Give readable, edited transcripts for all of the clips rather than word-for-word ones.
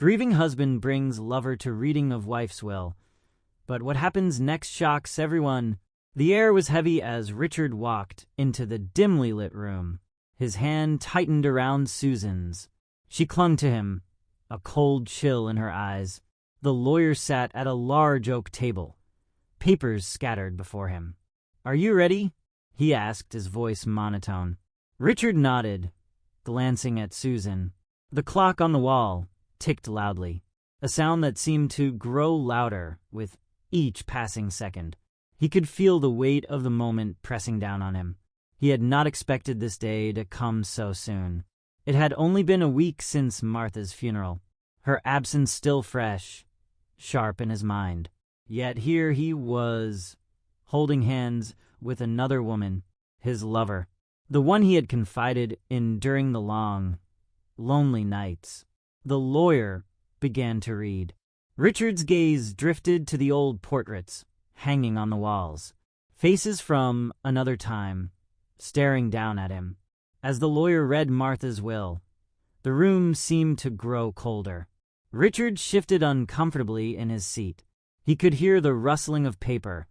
Grieving husband brings lover to reading of wife's will. But what happens next shocks everyone. The air was heavy as Richard walked into the dimly lit room. His hand tightened around Susan's. She clung to him, a cold chill in her eyes. The lawyer sat at a large oak table, papers scattered before him. "Are you ready?" he asked, his voice monotone. Richard nodded, glancing at Susan. The clock on the wall ticked loudly, a sound that seemed to grow louder with each passing second. He could feel the weight of the moment pressing down on him. He had not expected this day to come so soon. It had only been a week since Martha's funeral, her absence still fresh, sharp in his mind. Yet here he was, holding hands with another woman, his lover, the one he had confided in during the long, lonely nights. The lawyer began to read. Richard's gaze drifted to the old portraits hanging on the walls, faces from another time, staring down at him. As the lawyer read Martha's will, the room seemed to grow colder. Richard shifted uncomfortably in his seat. He could hear the rustling of paper,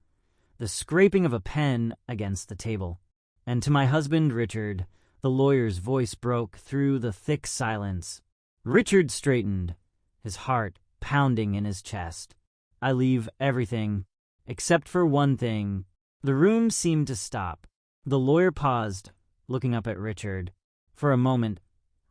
the scraping of a pen against the table. "And to my husband, Richard," the lawyer's voice broke through the thick silence. Richard straightened, his heart pounding in his chest. "I leave everything, except for one thing." The room seemed to stop. The lawyer paused, looking up at Richard. For a moment,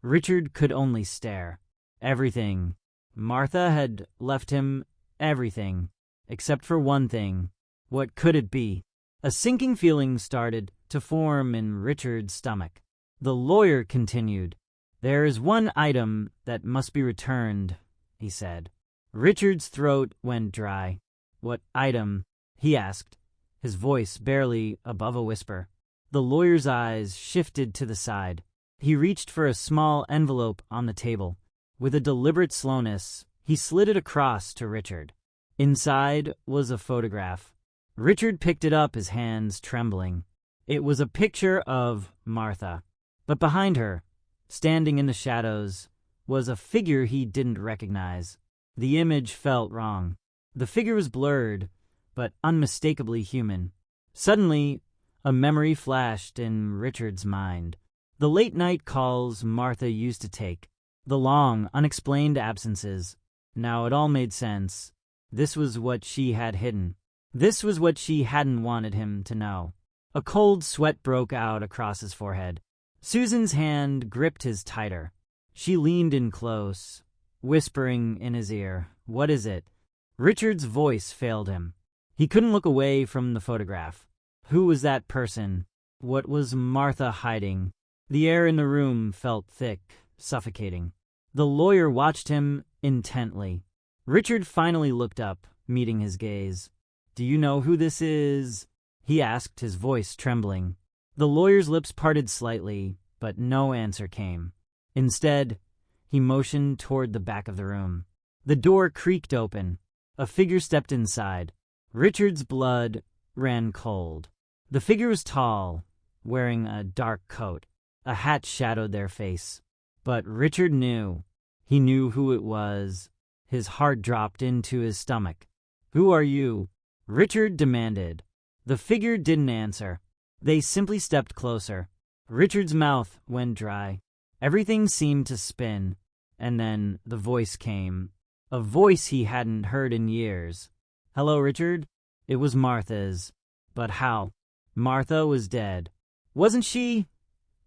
Richard could only stare. Everything. Martha had left him everything, except for one thing. What could it be? A sinking feeling started to form in Richard's stomach. The lawyer continued. "There is one item that must be returned," he said. Richard's throat went dry. "What item?" he asked, his voice barely above a whisper. The lawyer's eyes shifted to the side. He reached for a small envelope on the table. With a deliberate slowness, he slid it across to Richard. Inside was a photograph. Richard picked it up, his hands trembling. It was a picture of Martha. But behind her, standing in the shadows, was a figure he didn't recognize. The image felt wrong. The figure was blurred, but unmistakably human. Suddenly, a memory flashed in Richard's mind. The late-night calls Martha used to take. The long, unexplained absences. Now it all made sense. This was what she had hidden. This was what she hadn't wanted him to know. A cold sweat broke out across his forehead. Susan's hand gripped his tighter. She leaned in close, whispering in his ear, "What is it?" Richard's voice failed him. He couldn't look away from the photograph. Who was that person? What was Martha hiding? The air in the room felt thick, suffocating. The lawyer watched him intently. Richard finally looked up, meeting his gaze. "Do you know who this is?" he asked, his voice trembling. The lawyer's lips parted slightly, but no answer came. Instead, he motioned toward the back of the room. The door creaked open. A figure stepped inside. Richard's blood ran cold. The figure was tall, wearing a dark coat. A hat shadowed their face. But Richard knew. He knew who it was. His heart dropped into his stomach. "Who are you?" Richard demanded. The figure didn't answer. They simply stepped closer. Richard's mouth went dry. Everything seemed to spin. And then the voice came. A voice he hadn't heard in years. "Hello, Richard." It was Martha's. But how? Martha was dead. Wasn't she?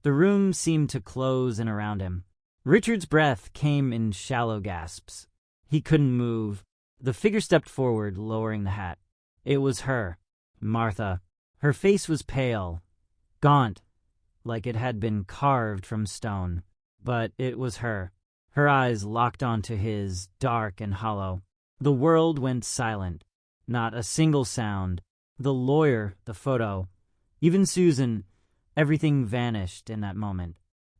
The room seemed to close in around him. Richard's breath came in shallow gasps. He couldn't move. The figure stepped forward, lowering the hat. It was her, Martha. Her face was pale, gaunt, like it had been carved from stone. But it was her. Her eyes locked onto his, dark and hollow. The world went silent. Not a single sound. The lawyer, the photo, even Susan, everything vanished in that moment.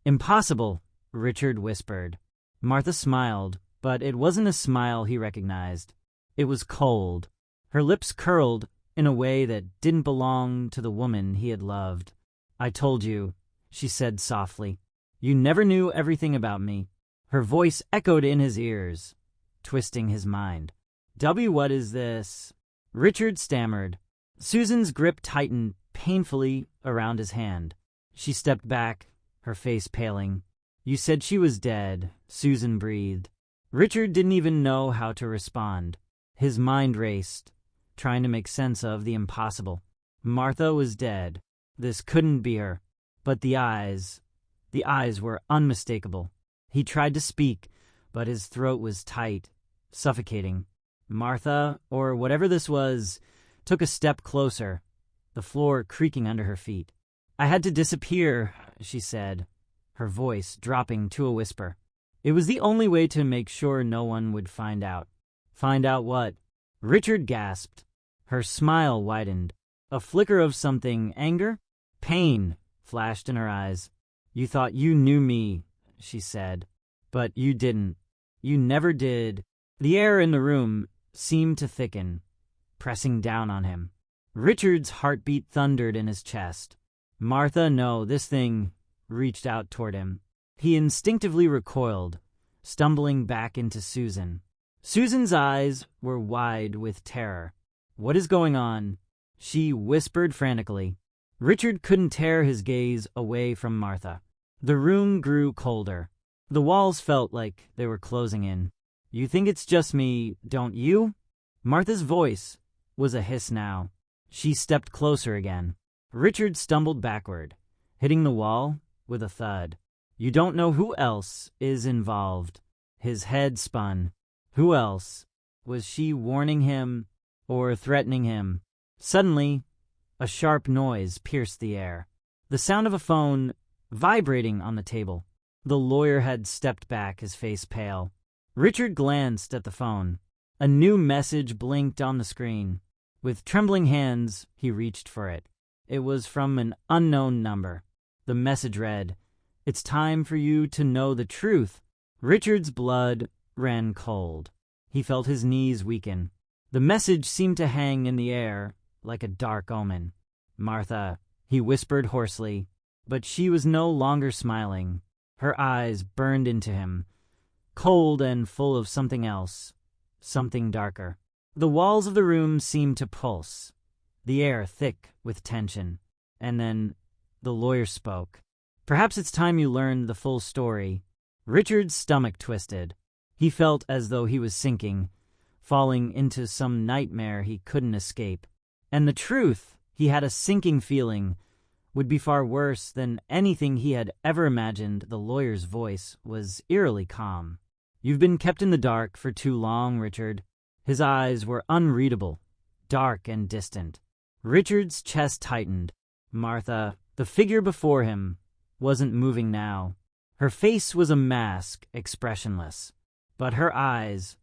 "Impossible," Richard whispered. Martha smiled, but it wasn't a smile he recognized. It was cold. Her lips curled in a way that didn't belong to the woman he had loved. "I told you," she said softly. "You never knew everything about me." Her voice echoed in his ears, twisting his mind. What is this? Richard stammered. Susan's grip tightened painfully around his hand. She stepped back, her face paling. You said she was dead, Susan breathed. Richard didn't even know how to respond. His mind raced, trying to make sense of the impossible. Martha was dead. This couldn't be her. But the eyes were unmistakable. He tried to speak, but his throat was tight, suffocating. Martha, or whatever this was, took a step closer, the floor creaking under her feet. I had to disappear, she said, her voice dropping to a whisper. It was the only way to make sure no one would find out. Find out what? Richard gasped. Her smile widened. A flicker of something, anger? Pain, flashed in her eyes. You thought you knew me, she said. But you didn't. You never did. The air in the room seemed to thicken, pressing down on him. Richard's heartbeat thundered in his chest. Martha, no, this thing reached out toward him. He instinctively recoiled, stumbling back into Susan. Susan's eyes were wide with terror. What is going on? She whispered frantically. Richard couldn't tear his gaze away from Martha. The room grew colder. The walls felt like they were closing in. You think it's just me, don't you? Martha's voice was a hiss now. She stepped closer again. Richard stumbled backward, hitting the wall with a thud. You don't know who else is involved. His head spun. Who else? Was she warning him or threatening him? Suddenly, a sharp noise pierced the air. The sound of a phone vibrating on the table. The lawyer had stepped back, his face pale. Richard glanced at the phone. A new message blinked on the screen. With trembling hands, he reached for it. It was from an unknown number. The message read, "It's time for you to know the truth." Richard's blood ran cold. He felt his knees weaken. The message seemed to hang in the air like a dark omen. Martha, he whispered hoarsely, but she was no longer smiling. Her eyes burned into him, cold and full of something else, something darker. The walls of the room seemed to pulse, the air thick with tension. And then the lawyer spoke. Perhaps it's time you learned the full story. Richard's stomach twisted. He felt as though he was sinking, falling into some nightmare he couldn't escape. And the truth, he had a sinking feeling, would be far worse than anything he had ever imagined. The lawyer's voice was eerily calm. You've been kept in the dark for too long, Richard. His eyes were unreadable, dark and distant. Richard's chest tightened. Martha, the figure before him, wasn't moving now. Her face was a mask, expressionless. But her eyes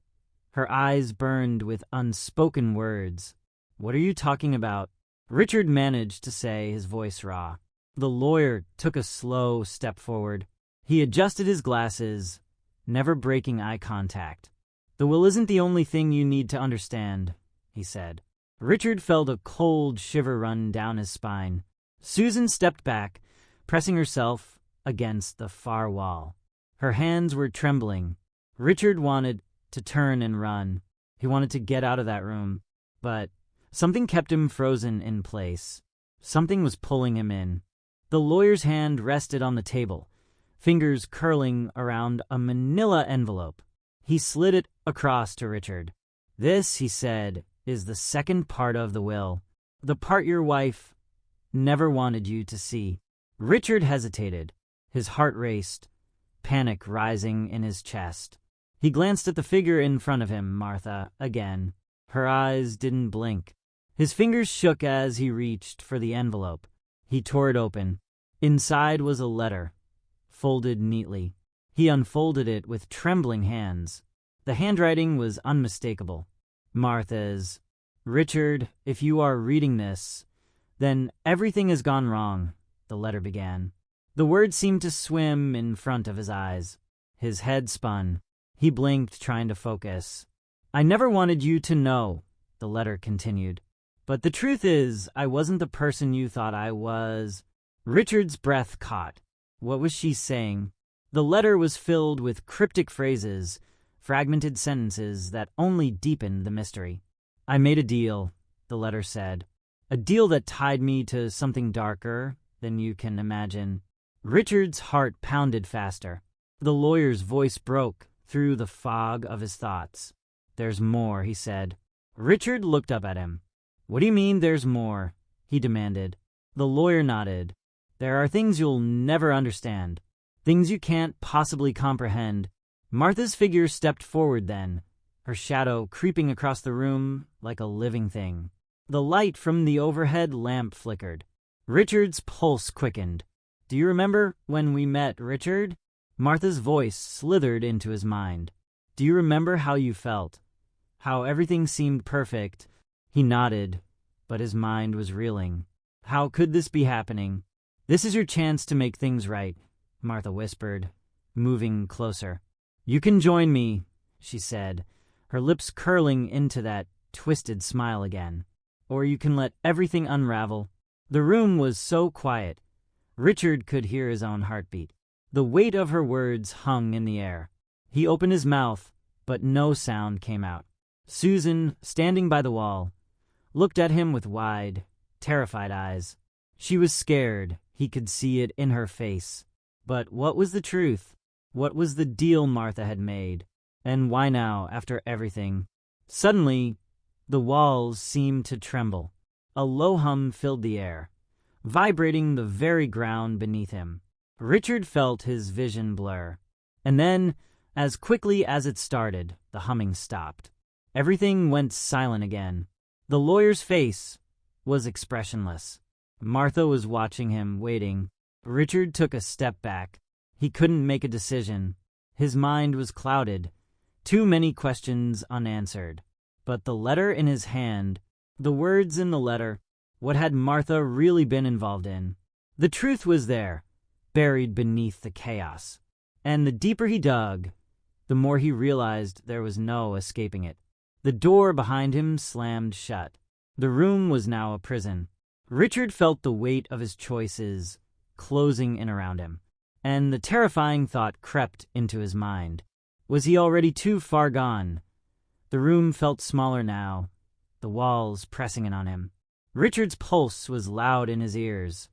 burned with unspoken words. What are you talking about? Richard managed to say, his voice raw. The lawyer took a slow step forward. He adjusted his glasses, never breaking eye contact. The will isn't the only thing you need to understand, he said. Richard felt a cold shiver run down his spine. Susan stepped back, pressing herself against the far wall. Her hands were trembling. Richard wanted to turn and run. He wanted to get out of that room. But something kept him frozen in place. Something was pulling him in. The lawyer's hand rested on the table, fingers curling around a manila envelope. He slid it across to Richard. This, he said, is the second part of the will. The part your wife never wanted you to see. Richard hesitated. His heart raced, panic rising in his chest. He glanced at the figure in front of him, Martha, again. Her eyes didn't blink. His fingers shook as he reached for the envelope. He tore it open. Inside was a letter, folded neatly. He unfolded it with trembling hands. The handwriting was unmistakable. Martha's. Richard, if you are reading this, then everything has gone wrong, the letter began. The words seemed to swim in front of his eyes. His head spun. He blinked, trying to focus. I never wanted you to know, the letter continued. But the truth is, I wasn't the person you thought I was. Richard's breath caught. What was she saying? The letter was filled with cryptic phrases, fragmented sentences that only deepened the mystery. "I made a deal," the letter said. "A deal that tied me to something darker than you can imagine." Richard's heart pounded faster. The lawyer's voice broke through the fog of his thoughts. "There's more," he said. Richard looked up at him. "What do you mean, there's more?" he demanded. The lawyer nodded. "There are things you'll never understand. Things you can't possibly comprehend." Martha's figure stepped forward then, her shadow creeping across the room like a living thing. The light from the overhead lamp flickered. Richard's pulse quickened. "Do you remember when we met, Richard?" Martha's voice slithered into his mind. "Do you remember how you felt? How everything seemed perfect?" He nodded, but his mind was reeling. How could this be happening? "This is your chance to make things right," Martha whispered, moving closer. "You can join me," she said, her lips curling into that twisted smile again. "Or you can let everything unravel." The room was so quiet. Richard could hear his own heartbeat. The weight of her words hung in the air. He opened his mouth, but no sound came out. Susan, standing by the wall, looked at him with wide, terrified eyes. She was scared. He could see it in her face. But what was the truth? What was the deal Martha had made? And why now, after everything? Suddenly, the walls seemed to tremble. A low hum filled the air, vibrating the very ground beneath him. Richard felt his vision blur. And then, as quickly as it started, the humming stopped. Everything went silent again. The lawyer's face was expressionless. Martha was watching him, waiting. Richard took a step back. He couldn't make a decision. His mind was clouded. Too many questions unanswered. But the letter in his hand, the words in the letter, what had Martha really been involved in? The truth was there, buried beneath the chaos. And the deeper he dug, the more he realized there was no escaping it. The door behind him slammed shut. The room was now a prison. Richard felt the weight of his choices closing in around him, and the terrifying thought crept into his mind. Was he already too far gone? The room felt smaller now, the walls pressing in on him. Richard's pulse was loud in his ears,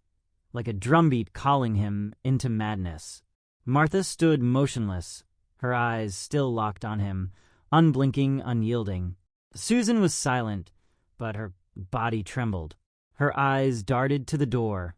like a drumbeat calling him into madness. Martha stood motionless, her eyes still locked on him, unblinking, unyielding. Susan was silent, but her body trembled. Her eyes darted to the door,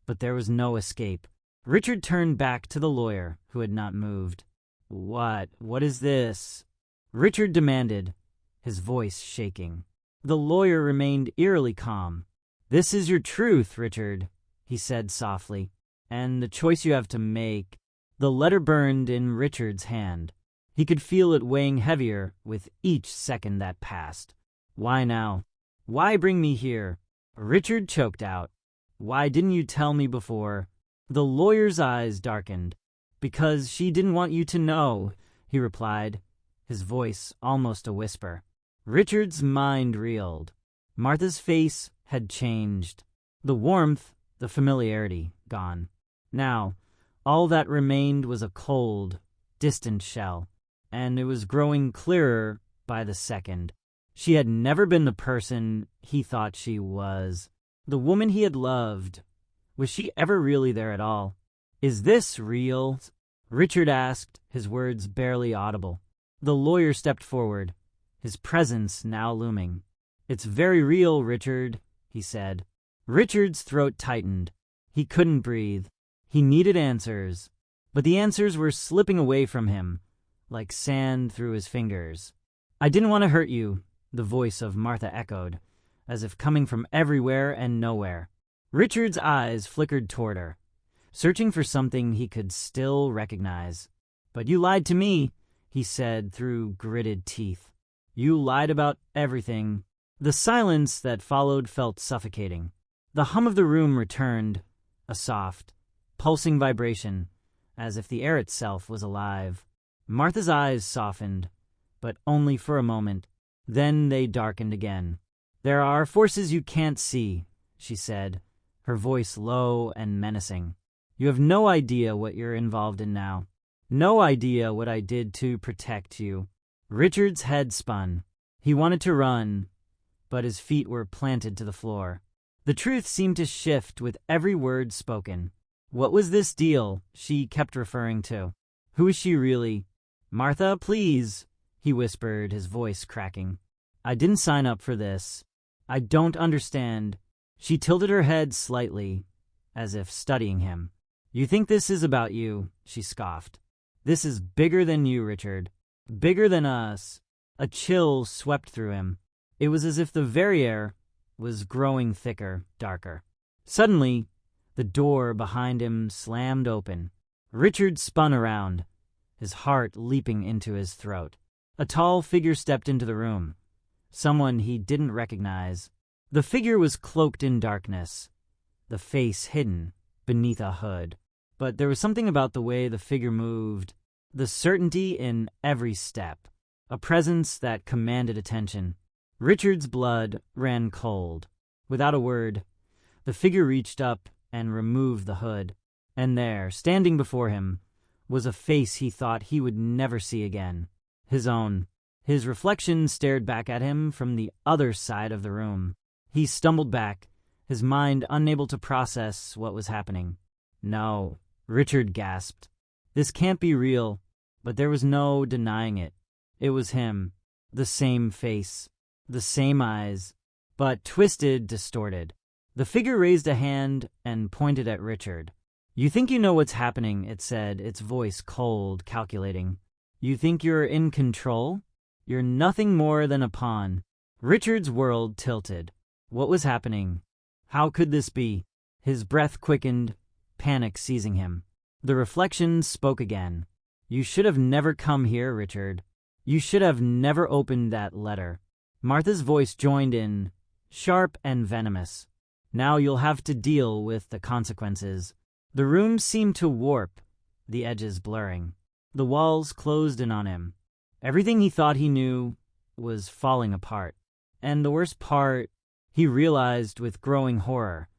but there was no escape. Richard turned back to the lawyer, who had not moved. What is this?" Richard demanded, his voice shaking. The lawyer remained eerily calm. "This is your truth, Richard," he said softly, "and the choice you have to make." The letter burned in Richard's hand. He could feel it weighing heavier with each second that passed. "Why now? Why bring me here?" Richard choked out. "Why didn't you tell me before?" The lawyer's eyes darkened. "Because she didn't want you to know," he replied, his voice almost a whisper. Richard's mind reeled. Martha's face had changed. The warmth, the familiarity, gone. Now, all that remained was a cold, distant shell, and it was growing clearer by the second. She had never been the person he thought she was. The woman he had loved. Was she ever really there at all? "Is this real?" Richard asked, his words barely audible. The lawyer stepped forward, his presence now looming. "It's very real, Richard," he said. Richard's throat tightened. He couldn't breathe. He needed answers, but the answers were slipping away from him, like sand through his fingers. "I didn't want to hurt you," the voice of Martha echoed, as if coming from everywhere and nowhere. Richard's eyes flickered toward her, searching for something he could still recognize. "But you lied to me," he said through gritted teeth. "You lied about everything." The silence that followed felt suffocating. The hum of the room returned, a soft, pulsing vibration, as if the air itself was alive. Martha's eyes softened, but only for a moment. Then they darkened again. "There are forces you can't see," she said, her voice low and menacing. "You have no idea what you're involved in now." No idea what I did to protect you. Richard's head spun. He wanted to run, but his feet were planted to the floor. The truth seemed to shift with every word spoken. What was this deal she kept referring to? Who is she really? Martha, please, he whispered, his voice cracking. I didn't sign up for this. I don't understand. She tilted her head slightly, as if studying him. You think this is about you, she scoffed. This is bigger than you, Richard. Bigger than us. A chill swept through him. It was as if the very air was growing thicker, darker. Suddenly, the door behind him slammed open. Richard spun around, his heart leaping into his throat. A tall figure stepped into the room. Someone he didn't recognize. The figure was cloaked in darkness, the face hidden beneath a hood. But there was something about the way the figure moved, the certainty in every step, a presence that commanded attention. Richard's blood ran cold. Without a word, the figure reached up and removed the hood, and there, standing before him, was a face he thought he would never see again. His own. His reflection stared back at him from the other side of the room. He stumbled back, his mind unable to process what was happening. No, Richard gasped. This can't be real, but there was no denying it. It was him, the same face, the same eyes, but twisted, distorted. The figure raised a hand and pointed at Richard. You think you know what's happening, it said, its voice cold, calculating. You think you're in control? You're nothing more than a pawn. Richard's world tilted. What was happening? How could this be? His breath quickened, panic seizing him. The reflection spoke again. You should have never come here, Richard. You should have never opened that letter. Martha's voice joined in, sharp and venomous. Now you'll have to deal with the consequences. The room seemed to warp, the edges blurring. The walls closed in on him. Everything he thought he knew was falling apart. And the worst part, he realized with growing horror,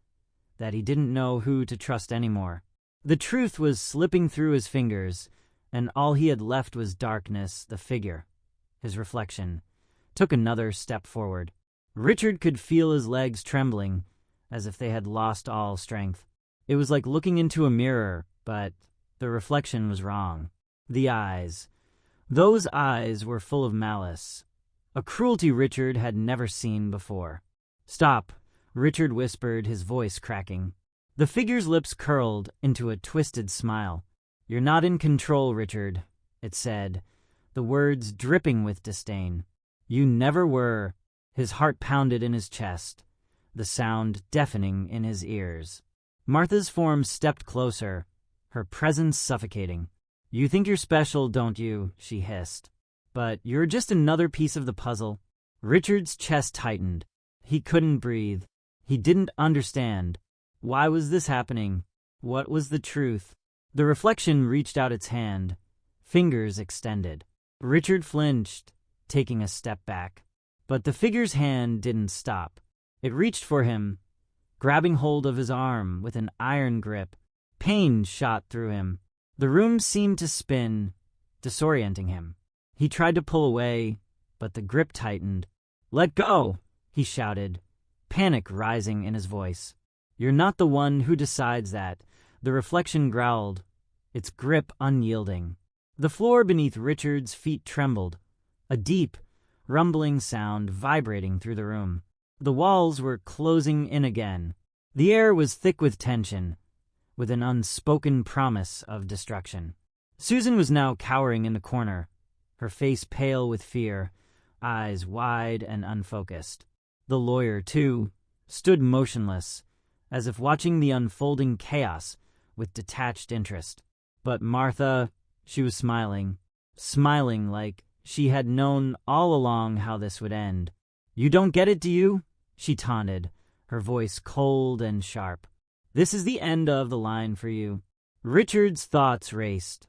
that he didn't know who to trust anymore. The truth was slipping through his fingers, and all he had left was darkness. The figure, his reflection, took another step forward. Richard could feel his legs trembling, as if they had lost all strength. It was like looking into a mirror, but the reflection was wrong. The eyes. Those eyes were full of malice, a cruelty Richard had never seen before. Stop, Richard whispered, his voice cracking. The figure's lips curled into a twisted smile. You're not in control, Richard, it said, the words dripping with disdain. You never were. His heart pounded in his chest, the sound deafening in his ears. Martha's form stepped closer, her presence suffocating. You think you're special, don't you? She hissed. But you're just another piece of the puzzle. Richard's chest tightened. He couldn't breathe. He didn't understand. Why was this happening? What was the truth? The reflection reached out its hand, fingers extended. Richard flinched, taking a step back. But the figure's hand didn't stop. It reached for him, grabbing hold of his arm with an iron grip. Pain shot through him. The room seemed to spin, disorienting him. He tried to pull away, but the grip tightened. Let go, he shouted, panic rising in his voice. You're not the one who decides that. The reflection growled, its grip unyielding. The floor beneath Richard's feet trembled, a deep, rumbling sound vibrating through the room. The walls were closing in again. The air was thick with tension, with an unspoken promise of destruction. Susan was now cowering in the corner, her face pale with fear, eyes wide and unfocused. The lawyer, too, stood motionless, as if watching the unfolding chaos with detached interest. But Martha, she was smiling like she had known all along how this would end. You don't get it, do you? She taunted, her voice cold and sharp. This is the end of the line for you. Richard's thoughts raced,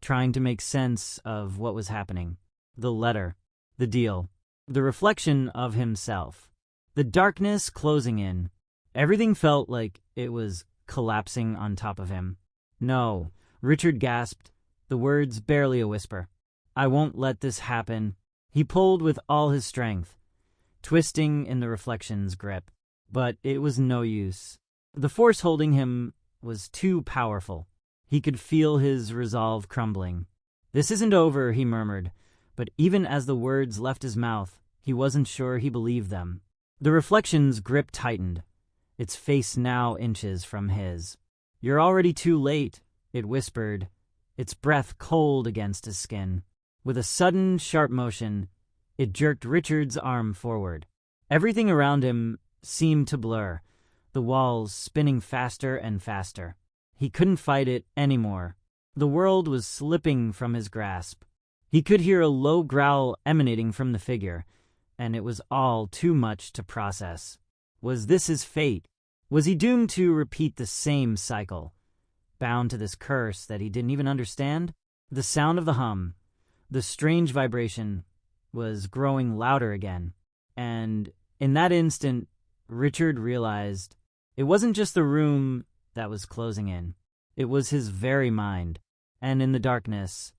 trying to make sense of what was happening. The letter, the deal, the reflection of himself, the darkness closing in. Everything felt like it was collapsing on top of him. No, Richard gasped, the words barely a whisper. "I won't let this happen." He pulled with all his strength, twisting in the reflection's grip. But it was no use. The force holding him was too powerful. He could feel his resolve crumbling. "This isn't over," he murmured, but even as the words left his mouth, he wasn't sure he believed them. The reflection's grip tightened, its face now inches from his. "You're already too late," it whispered, its breath cold against his skin. With a sudden, sharp motion, it jerked Richard's arm forward. Everything around him seemed to blur, the walls spinning faster and faster. He couldn't fight it anymore. The world was slipping from his grasp. He could hear a low growl emanating from the figure, and it was all too much to process. Was this his fate? Was he doomed to repeat the same cycle, bound to this curse that he didn't even understand? The sound of the hum, the strange vibration, was growing louder again, and in that instant, Richard realized it wasn't just the room that was closing in. It was his very mind. And in the darkness,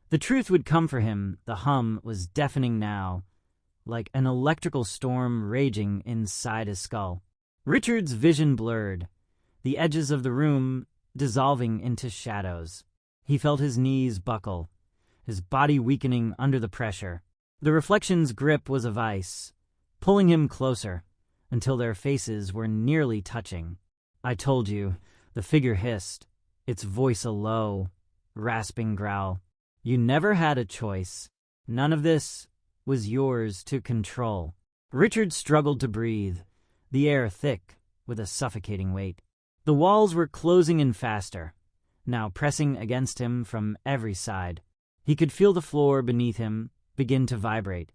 the truth would come for him. The hum was deafening now, like an electrical storm raging inside his skull. Richard's vision blurred, the edges of the room dissolving into shadows. He felt his knees buckle, his body weakening under the pressure. The reflection's grip was a vice, pulling him closer until their faces were nearly touching. "I told you," the figure hissed, its voice a low, rasping growl. "You never had a choice. None of this was yours to control." Richard struggled to breathe, the air thick with a suffocating weight. The walls were closing in faster, now pressing against him from every side. He could feel the floor beneath him begin to vibrate,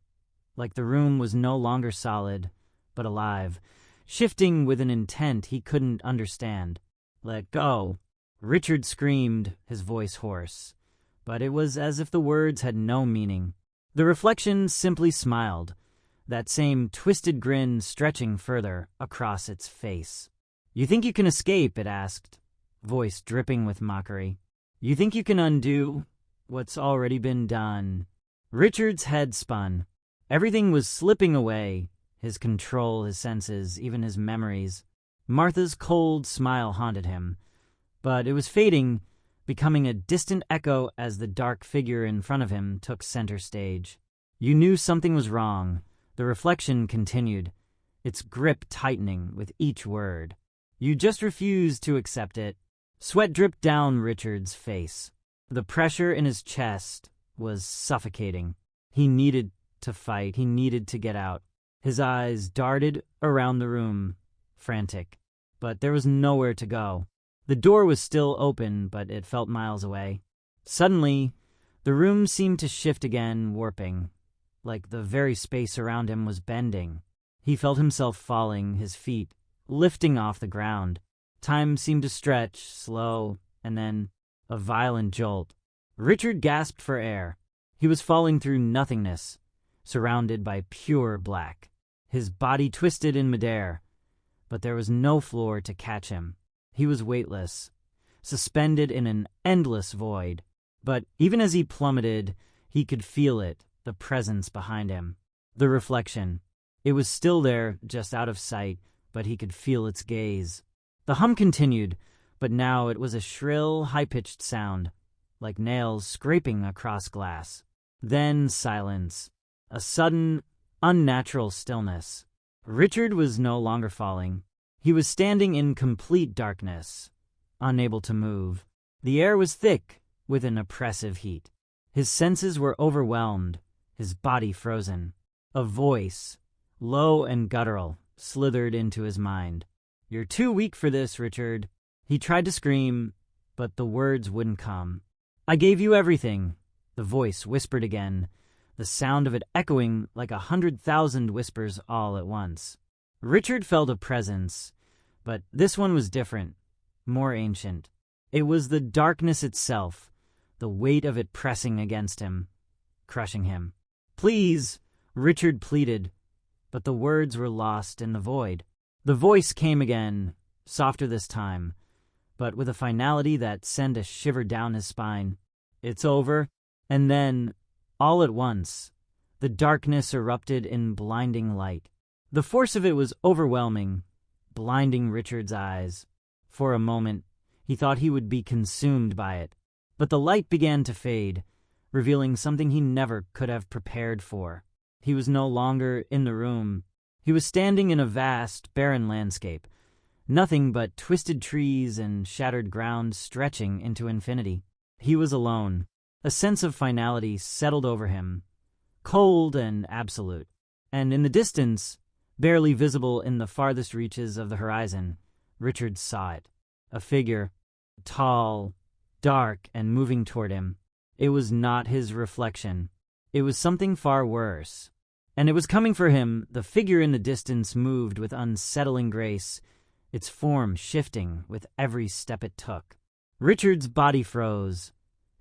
like the room was no longer solid, but alive, shifting with an intent he couldn't understand. "Let go," Richard screamed, his voice hoarse, but it was as if the words had no meaning. The reflection simply smiled, that same twisted grin stretching further across its face. "You think you can escape?" it asked, voice dripping with mockery. "You think you can undo what's already been done?" Richard's head spun. Everything was slipping away, his control, his senses, even his memories. Martha's cold smile haunted him, but it was fading, becoming a distant echo as the dark figure in front of him took center stage. "You knew something was wrong," the reflection continued, its grip tightening with each word. "You just refused to accept it." Sweat dripped down Richard's face. The pressure in his chest was suffocating. He needed to fight. He needed to get out. His eyes darted around the room, frantic. But there was nowhere to go. The door was still open, but it felt miles away. Suddenly, the room seemed to shift again, warping, like the very space around him was bending. He felt himself falling, his feet lifting off the ground. Time seemed to stretch, slow, and then a violent jolt. Richard gasped for air. He was falling through nothingness, surrounded by pure black. His body twisted in midair, but there was no floor to catch him. He was weightless, suspended in an endless void. But even as he plummeted, he could feel it, the presence behind him. The reflection. It was still there, just out of sight, but he could feel its gaze. The hum continued, but now it was a shrill, high-pitched sound, like nails scraping across glass. Then silence. A sudden, unnatural stillness. Richard was no longer falling. He was standing in complete darkness, unable to move. The air was thick with an oppressive heat. His senses were overwhelmed, his body frozen. A voice, low and guttural, slithered into his mind. "You're too weak for this, Richard." He tried to scream, but the words wouldn't come. "I gave you everything," the voice whispered again, the sound of it echoing like 100,000 whispers all at once. Richard felt a presence, but this one was different, more ancient. It was the darkness itself, the weight of it pressing against him, crushing him. "Please," Richard pleaded, but the words were lost in the void. The voice came again, softer this time, but with a finality that sent a shiver down his spine. It's over. And then, all at once, the darkness erupted in blinding light. The force of it was overwhelming, blinding Richard's eyes. For a moment, he thought he would be consumed by it. But the light began to fade, revealing something he never could have prepared for. He was no longer in the room. He was standing in a vast, barren landscape. Nothing but twisted trees and shattered ground stretching into infinity. He was alone. A sense of finality settled over him, cold and absolute. And in the distance, barely visible in the farthest reaches of the horizon, Richard saw it. A figure, tall, dark, and moving toward him. It was not his reflection. It was something far worse. And it was coming for him. The figure in the distance moved with unsettling grace, its form shifting with every step it took. Richard's body froze,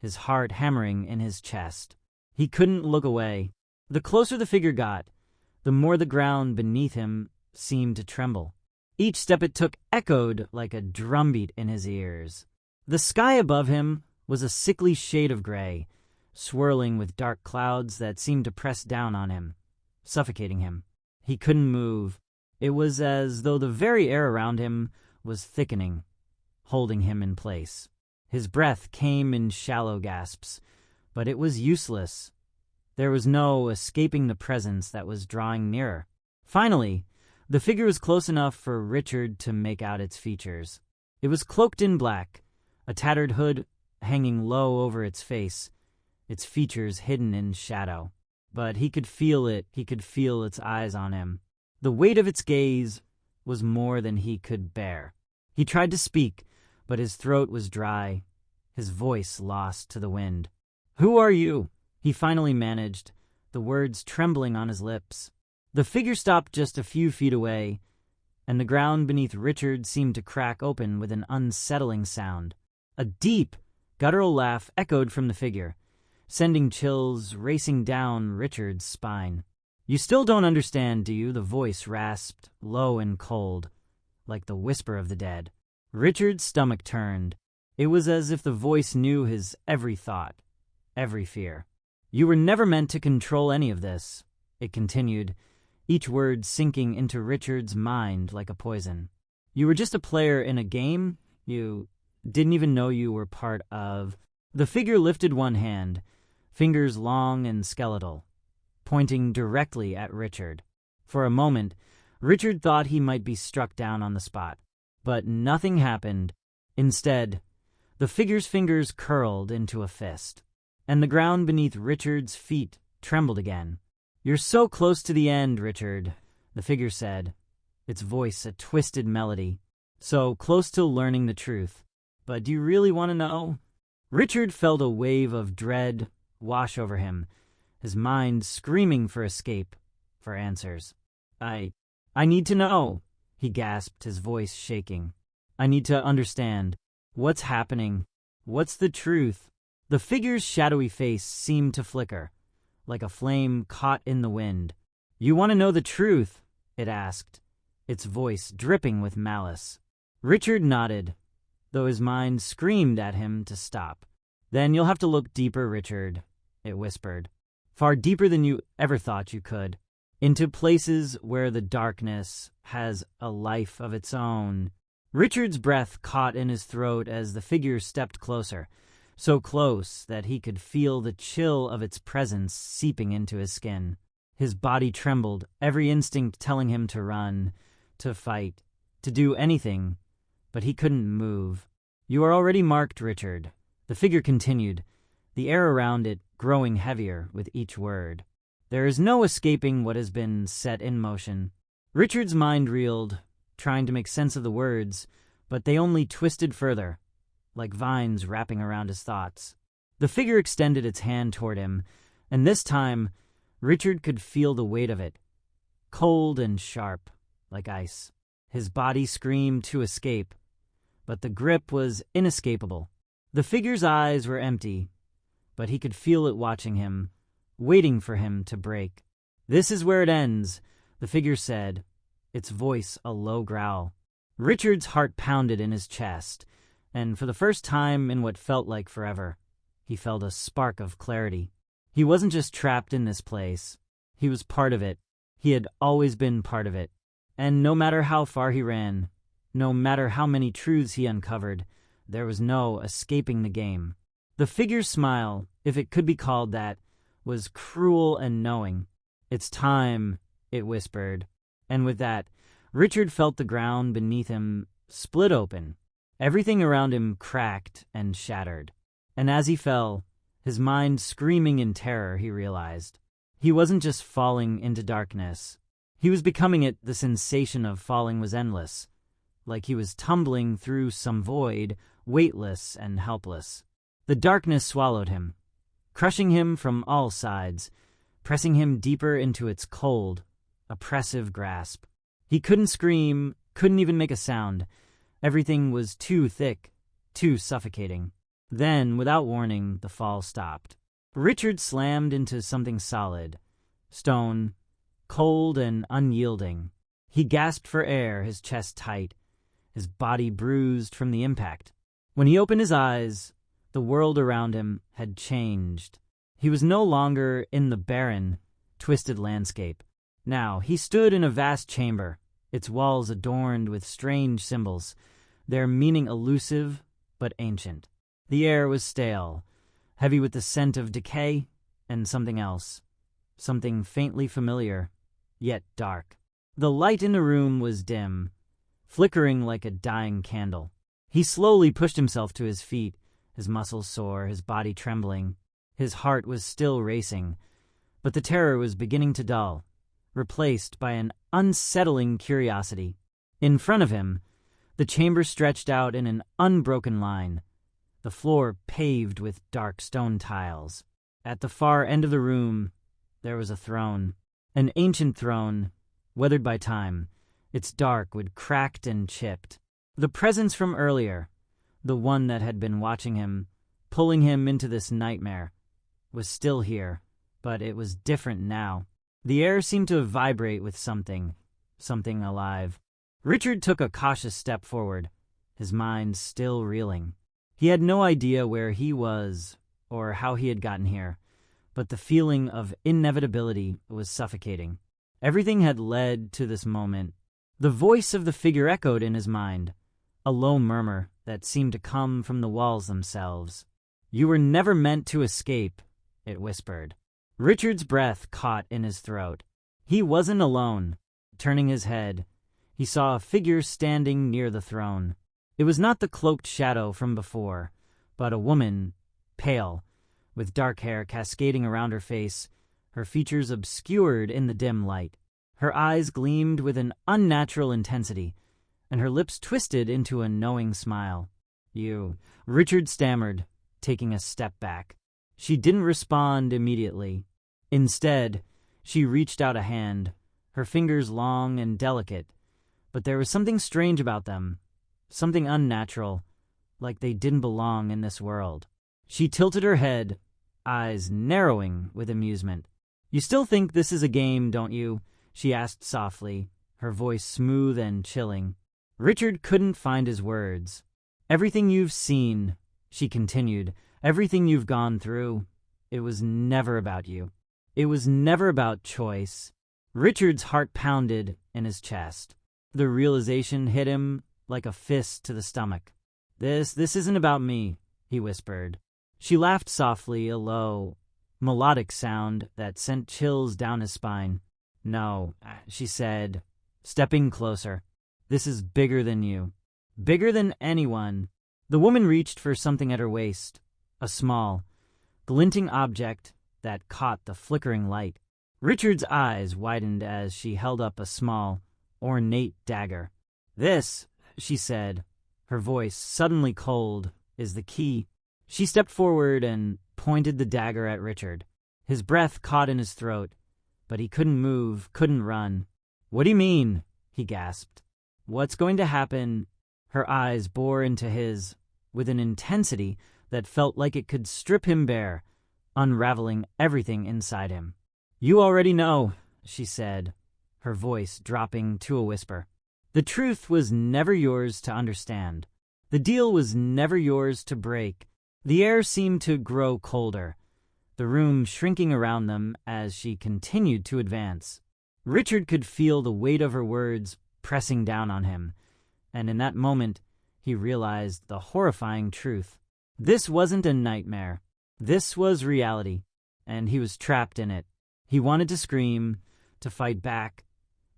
his heart hammering in his chest. He couldn't look away. The closer the figure got, the more the ground beneath him seemed to tremble. Each step it took echoed like a drumbeat in his ears. The sky above him was a sickly shade of gray, swirling with dark clouds that seemed to press down on him, suffocating him. He couldn't move. It was as though the very air around him was thickening, holding him in place. His breath came in shallow gasps, but it was useless. There was no escaping the presence that was drawing nearer. Finally, the figure was close enough for Richard to make out its features. It was cloaked in black, a tattered hood hanging low over its face, its features hidden in shadow. But he could feel it. He could feel its eyes on him. The weight of its gaze was more than he could bear. He tried to speak, but his throat was dry, his voice lost to the wind. "Who are you?" he finally managed, the words trembling on his lips. The figure stopped just a few feet away, and the ground beneath Richard seemed to crack open with an unsettling sound. A deep, guttural laugh echoed from the figure, sending chills racing down Richard's spine. "You still don't understand, do you?" The voice rasped, low and cold, like the whisper of the dead. Richard's stomach turned. It was as if the voice knew his every thought, every fear. "You were never meant to control any of this," it continued, each word sinking into Richard's mind like a poison. "You were just a player in a game. You didn't even know you were part of..." The figure lifted one hand, fingers long and skeletal, pointing directly at Richard. For a moment, Richard thought he might be struck down on the spot. But nothing happened. Instead, the figure's fingers curled into a fist, and the ground beneath Richard's feet trembled again. "You're so close to the end, Richard," the figure said, its voice a twisted melody. "So close to learning the truth. But do you really want to know?" Richard felt a wave of dread wash over him, his mind screaming for escape, for answers. I need to know," he gasped, his voice shaking. "I need to understand. What's happening? What's the truth?" The figure's shadowy face seemed to flicker, like a flame caught in the wind. "You want to know the truth?" it asked, its voice dripping with malice. Richard nodded, though his mind screamed at him to stop. "Then you'll have to look deeper, Richard," it whispered. "Far deeper than you ever thought you could. Into places where the darkness has a life of its own." Richard's breath caught in his throat as the figure stepped closer, so close that he could feel the chill of its presence seeping into his skin. His body trembled, every instinct telling him to run, to fight, to do anything, but he couldn't move. "You are already marked, Richard," the figure continued, the air around it growing heavier with each word. "There is no escaping what has been set in motion." Richard's mind reeled, trying to make sense of the words, but they only twisted further, like vines wrapping around his thoughts. The figure extended its hand toward him, and this time Richard could feel the weight of it, cold and sharp, like ice. His body screamed to escape, but the grip was inescapable. The figure's eyes were empty, but he could feel it watching him, waiting for him to break. "This is where it ends," the figure said, its voice a low growl. Richard's heart pounded in his chest, and for the first time in what felt like forever, he felt a spark of clarity. He wasn't just trapped in this place. He was part of it. He had always been part of it. And no matter how far he ran, no matter how many truths he uncovered, there was no escaping the game. The figure's smile, if it could be called that, was cruel and knowing. "It's time," it whispered. And with that, Richard felt the ground beneath him split open. Everything around him cracked and shattered. And as he fell, his mind screaming in terror, he realized he wasn't just falling into darkness. He was becoming it. The sensation of falling was endless, like he was tumbling through some void, weightless and helpless. The darkness swallowed him, crushing him from all sides, pressing him deeper into its cold, oppressive grasp. He couldn't scream, couldn't even make a sound. Everything was too thick, too suffocating. Then, without warning, the fall stopped. Richard slammed into something solid, stone, cold and unyielding. He gasped for air, his chest tight, his body bruised from the impact. When he opened his eyes, the world around him had changed. He was no longer in the barren, twisted landscape. Now he stood in a vast chamber, its walls adorned with strange symbols, their meaning elusive but ancient. The air was stale, heavy with the scent of decay and something else, something faintly familiar, yet dark. The light in the room was dim, flickering like a dying candle. He slowly pushed himself to his feet, his muscles sore, his body trembling. His heart was still racing, but the terror was beginning to dull, replaced by an unsettling curiosity. In front of him, the chamber stretched out in an unbroken line, the floor paved with dark stone tiles. At the far end of the room, there was a throne, an ancient throne, weathered by time, its dark wood cracked and chipped. The presence from earlier, the one that had been watching him, pulling him into this nightmare, was still here, but it was different now. The air seemed to vibrate with something alive. Richard took a cautious step forward, his mind still reeling. He had no idea where he was or how he had gotten here, but the feeling of inevitability was suffocating. Everything had led to this moment. The voice of the figure echoed in his mind, a low murmur that seemed to come from the walls themselves. "You were never meant to escape," it whispered. Richard's breath caught in his throat. He wasn't alone. Turning his head, he saw a figure standing near the throne. It was not the cloaked shadow from before, but a woman, pale, with dark hair cascading around her face, her features obscured in the dim light. Her eyes gleamed with an unnatural intensity, and her lips twisted into a knowing smile. "You," Richard stammered, taking a step back. She didn't respond immediately. Instead, she reached out a hand, her fingers long and delicate, but there was something strange about them, something unnatural, like they didn't belong in this world. She tilted her head, eyes narrowing with amusement. "You still think this is a game, don't you?" she asked softly, her voice smooth and chilling. Richard couldn't find his words. "Everything you've seen," she continued, "everything you've gone through, it was never about you. It was never about choice." Richard's heart pounded in his chest. The realization hit him like a fist to the stomach. This isn't about me," he whispered. She laughed softly, a low, melodic sound that sent chills down his spine. "No," she said, stepping closer. "This is bigger than you. Bigger than anyone." The woman reached for something at her waist, a small, glinting object that caught the flickering light. Richard's eyes widened as she held up a small, ornate dagger. "This," she said, her voice suddenly cold, "is the key." She stepped forward and pointed the dagger at Richard. His breath caught in his throat, but he couldn't move, couldn't run. "What do you mean?" he gasped. "What's going to happen?" Her eyes bore into his with an intensity that felt like it could strip him bare, unraveling everything inside him. "You already know," she said, her voice dropping to a whisper. "The truth was never yours to understand. The deal was never yours to break. The air seemed to grow colder, the room shrinking around them as she continued to advance. Richard could feel the weight of her words pressing down on him, and in that moment he realized the horrifying truth. This wasn't a nightmare. This was reality, and he was trapped in it. He wanted to scream, to fight back,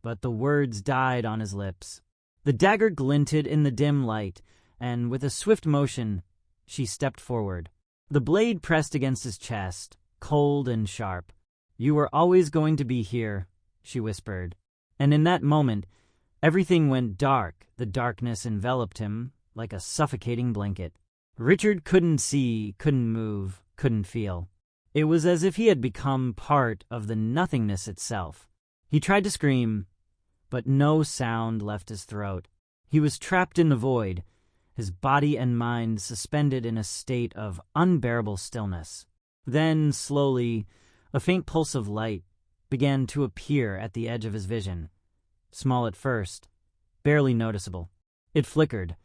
but the words died on his lips. The dagger glinted in the dim light, and with a swift motion, she stepped forward. The blade pressed against his chest, cold and sharp. "You were always going to be here," she whispered. And in that moment, everything went dark. The darkness enveloped him like a suffocating blanket. Richard couldn't see, couldn't move, couldn't feel. It was as if he had become part of the nothingness itself. He tried to scream, but no sound left his throat. He was trapped in the void, his body and mind suspended in a state of unbearable stillness. Then, slowly, a faint pulse of light began to appear at the edge of his vision. Small at first, barely noticeable. It flickered,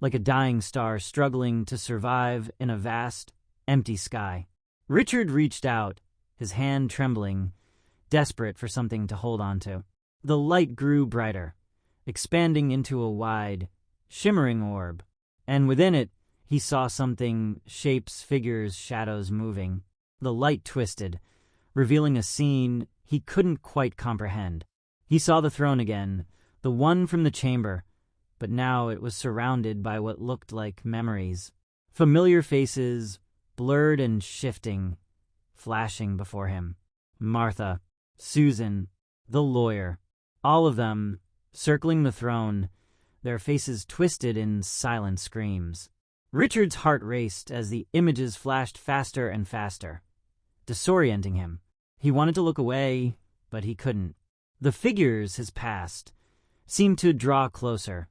like a dying star struggling to survive in a vast, empty sky. Richard reached out, his hand trembling, desperate for something to hold on to. The light grew brighter, expanding into a wide, shimmering orb, and within it he saw something, shapes, figures, shadows moving. The light twisted, revealing a scene he couldn't quite comprehend. He saw the throne again, the one from the chamber, but now it was surrounded by what looked like memories. Familiar faces, blurred and shifting, flashing before him. Martha, Susan, the lawyer, all of them circling the throne, their faces twisted in silent screams. Richard's heart raced as the images flashed faster and faster, disorienting him. He wanted to look away, but he couldn't. The figures, his past, seemed to draw closer,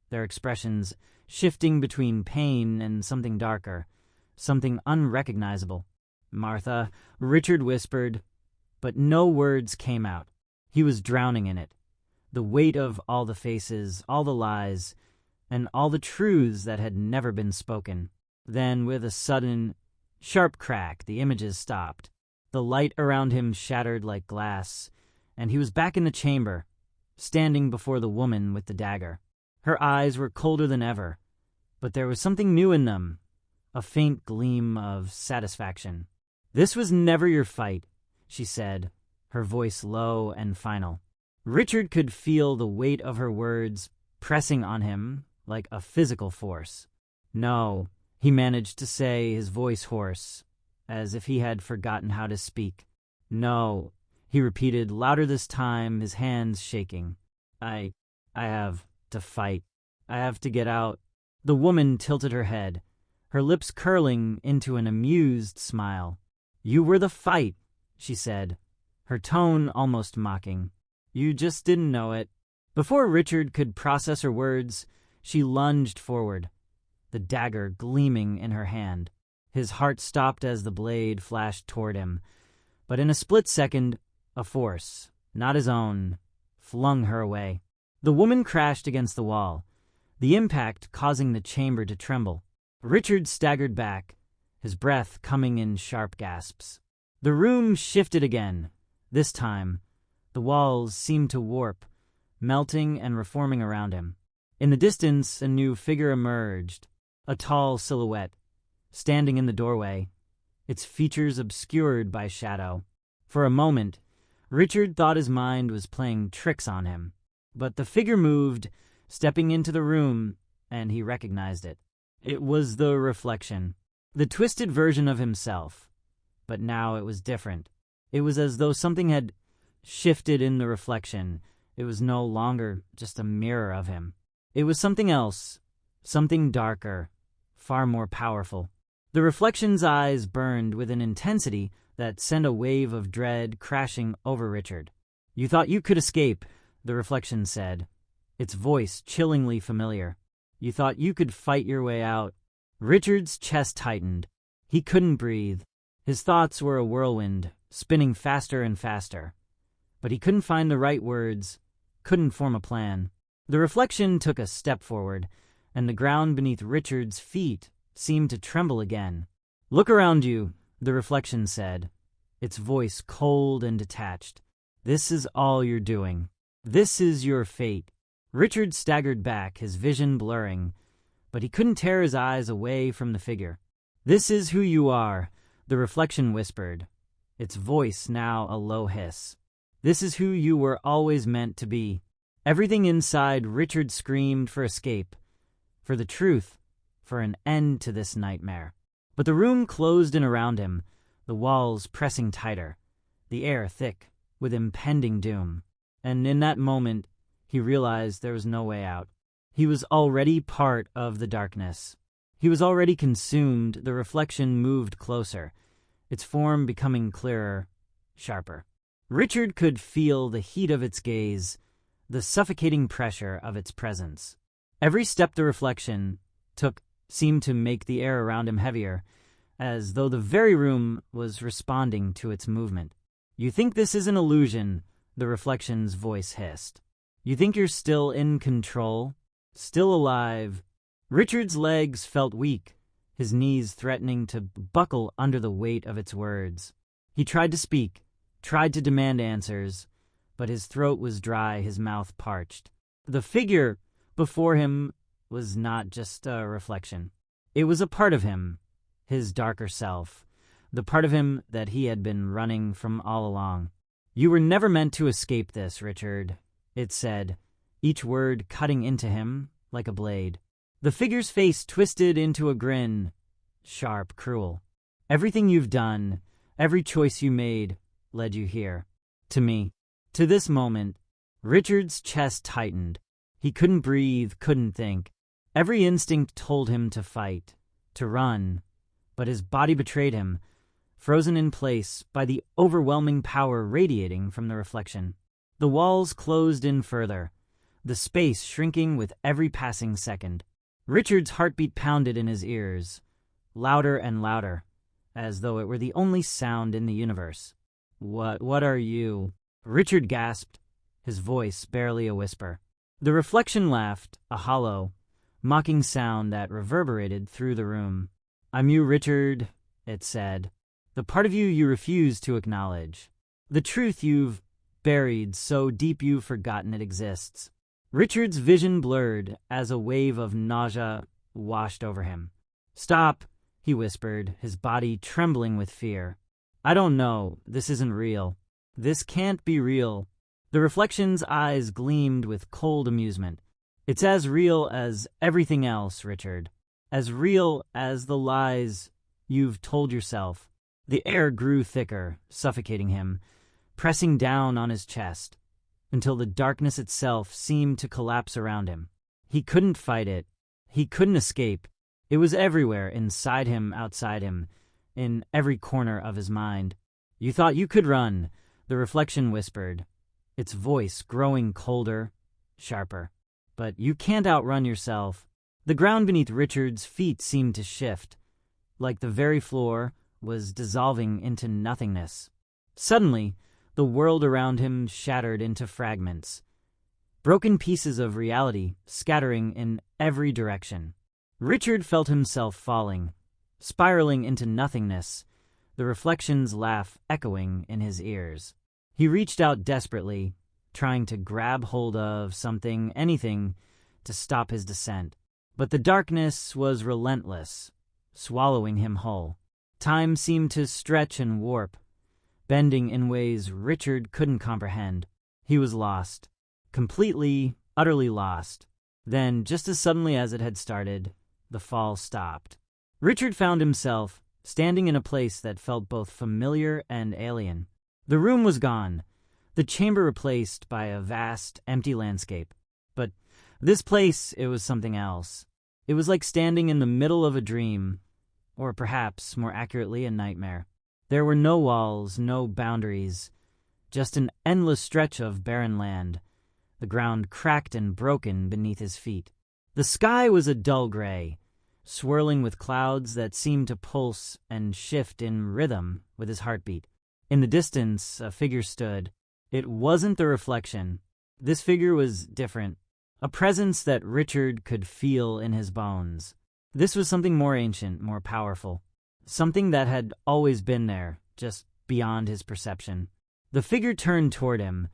their expressions shifting between pain and something darker, something unrecognizable. "Martha," Richard whispered, but no words came out. He was drowning in it. The weight of all the faces, all the lies, and all the truths that had never been spoken. Then, with a sudden, sharp crack, the images stopped. The light around him shattered like glass, and he was back in the chamber, standing before the woman with the dagger. Her eyes were colder than ever, but there was something new in them, a faint gleam of satisfaction. "This was never your fight," she said, her voice low and final. Richard could feel the weight of her words pressing on him like a physical force. "No," he managed to say, his voice hoarse, as if he had forgotten how to speak. "No," he repeated, louder this time, his hands shaking. I have to fight. I have to get out." The woman tilted her head, her lips curling into an amused smile. "You were the fight," she said, her tone almost mocking. "You just didn't know it." Before Richard could process her words, she lunged forward, the dagger gleaming in her hand. His heart stopped as the blade flashed toward him, but in a split second, a force, not his own, flung her away. The woman crashed against the wall, the impact causing the chamber to tremble. Richard staggered back, his breath coming in sharp gasps. The room shifted again. This time, the walls seemed to warp, melting and reforming around him. In the distance, a new figure emerged, a tall silhouette, standing in the doorway, its features obscured by shadow. For a moment, Richard thought his mind was playing tricks on him, but the figure moved, stepping into the room, and he recognized it. It was the reflection, the twisted version of himself, but now it was different. It was as though something had shifted in the reflection. It was no longer just a mirror of him. It was something else, something darker, far more powerful. The reflection's eyes burned with an intensity that sent a wave of dread crashing over Richard. "You thought you could escape," the reflection said, its voice chillingly familiar. "You thought you could fight your way out." Richard's chest tightened. He couldn't breathe. His thoughts were a whirlwind, spinning faster and faster. But he couldn't find the right words, couldn't form a plan. The reflection took a step forward, and the ground beneath Richard's feet seemed to tremble again. "Look around you," the reflection said, its voice cold and detached. "This is all you're doing. This is your fate." Richard staggered back, his vision blurring, but he couldn't tear his eyes away from the figure. "This is who you are," the reflection whispered, its voice now a low hiss. "This is who you were always meant to be." Everything inside Richard screamed for escape, for the truth, for an end to this nightmare. But the room closed in around him, the walls pressing tighter, the air thick with impending doom. And in that moment, he realized there was no way out. He was already part of the darkness. He was already consumed. The reflection moved closer, its form becoming clearer, sharper. Richard could feel the heat of its gaze, the suffocating pressure of its presence. Every step the reflection took seemed to make the air around him heavier, as though the very room was responding to its movement. "You think this is an illusion," the reflection's voice hissed. "You think you're still in control, still alive." Richard's legs felt weak, his knees threatening to buckle under the weight of its words. He tried to speak, tried to demand answers, but his throat was dry, his mouth parched. The figure before him was not just a reflection. It was a part of him, his darker self, the part of him that he had been running from all along. "You were never meant to escape this, Richard," it said, each word cutting into him like a blade. The figure's face twisted into a grin, sharp, cruel. "Everything you've done, every choice you made, led you here. To me." To this moment, Richard's chest tightened. He couldn't breathe, couldn't think. Every instinct told him to fight, to run, but his body betrayed him, frozen in place by the overwhelming power radiating from the reflection. The walls closed in further, the space shrinking with every passing second. Richard's heartbeat pounded in his ears, louder and louder, as though it were the only sound in the universe. What are you?" Richard gasped, his voice barely a whisper. The reflection laughed, a hollow, mocking sound that reverberated through the room. "I'm you, Richard," it said. "The part of you refuse to acknowledge. The truth you've buried so deep you've forgotten it exists." Richard's vision blurred as a wave of nausea washed over him. "Stop," he whispered, his body trembling with fear. "I don't know. This isn't real. This can't be real." The reflection's eyes gleamed with cold amusement. "It's as real as everything else, Richard. As real as the lies you've told yourself." The air grew thicker, suffocating him, pressing down on his chest, until the darkness itself seemed to collapse around him. He couldn't fight it. He couldn't escape. It was everywhere, inside him, outside him, in every corner of his mind. "You thought you could run," the reflection whispered, its voice growing colder, sharper. "But you can't outrun yourself." The ground beneath Richard's feet seemed to shift, like the very floor was dissolving into nothingness. Suddenly, the world around him shattered into fragments, broken pieces of reality scattering in every direction. Richard felt himself falling, spiraling into nothingness, the reflection's laugh echoing in his ears. He reached out desperately, trying to grab hold of something, anything, to stop his descent. But the darkness was relentless, swallowing him whole. Time seemed to stretch and warp, bending in ways Richard couldn't comprehend. He was lost, completely, utterly lost. Then, just as suddenly as it had started, the fall stopped. Richard found himself standing in a place that felt both familiar and alien. The room was gone, the chamber replaced by a vast, empty landscape. But this place, it was something else. It was like standing in the middle of a dream, or perhaps, more accurately, a nightmare. There were no walls, no boundaries, just an endless stretch of barren land, the ground cracked and broken beneath his feet. The sky was a dull gray, swirling with clouds that seemed to pulse and shift in rhythm with his heartbeat. In the distance, a figure stood. It wasn't the reflection. This figure was different, a presence that Richard could feel in his bones. This was something more ancient, more powerful. something that had always been there, just beyond his perception. The figure turned toward him,